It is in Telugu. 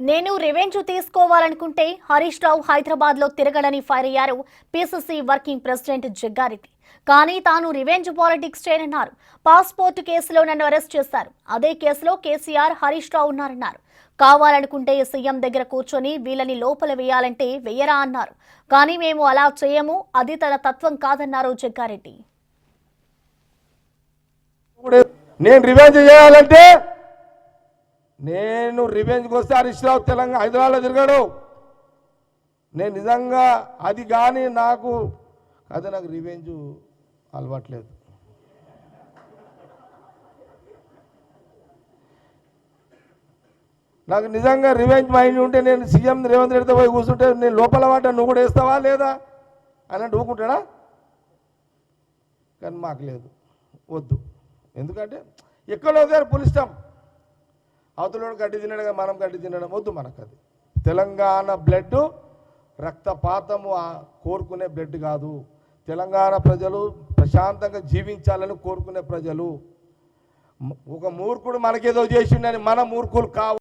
నేను రివెంజ్ తీసుకోవాలనుకుంటే హరీష్ రావు హైదరాబాద్ లో తిరగడని ఫైర్ అయ్యారు పీసీసీ వర్కింగ్ ప్రెసిడెంట్ జగ్గారెడ్డి. కానీ తాను రివెంజ్ పాలిటిక్స్ చేయనన్నారు. పాస్పోర్ట్ కేసులో నన్ను అరెస్ట్ చేశారు. అదే కేసులో కేసీఆర్, హరీష్ రావు ఉన్నారన్నారు. కావాలనుకుంటే సీఎం దగ్గర కూర్చొని వీళ్ళని లోపల వేయాలంటే వెయ్యరా అన్నారు. కానీ మేము అలా చేయము, అది తన తత్వం కాదన్నారు జగ్గారెడ్డి. నేను రివెంజ్ చేయాలంటే నేను రివెంజ్కి వస్తే హరీష్ రావు తెలంగాణ హైదరాబాద్లో తిరగాడు. నేను నిజంగా అది కానీ నాకు రివెంజ్ అలవాట్లేదు. నాకు నిజంగా రివెంజ్ మైండ్ ఉంటే నేను సీఎం రేవంత్ రెడ్డితో పోయి కూర్చుంటే నేను లోపల వాట నువ్వు కూడా వేస్తావా లేదా అన్నట్టు ఊకుంటాడా? కానీ మాకు లేదు, వద్దు. ఎందుకంటే ఎక్కడో గారు పులిస్తాం, అవతలోడు గడ్డి తినడం మనం గడ్డి తినడం వద్దు మనకు. అది తెలంగాణ బ్లడ్ రక్తపాతము కోరుకునే బ్లడ్ కాదు. తెలంగాణ ప్రజలు ప్రశాంతంగా జీవించాలని కోరుకునే ప్రజలు. ఒక మూర్ఖుడు మనకేదో చేసిండని మన మూర్ఖులు కావు.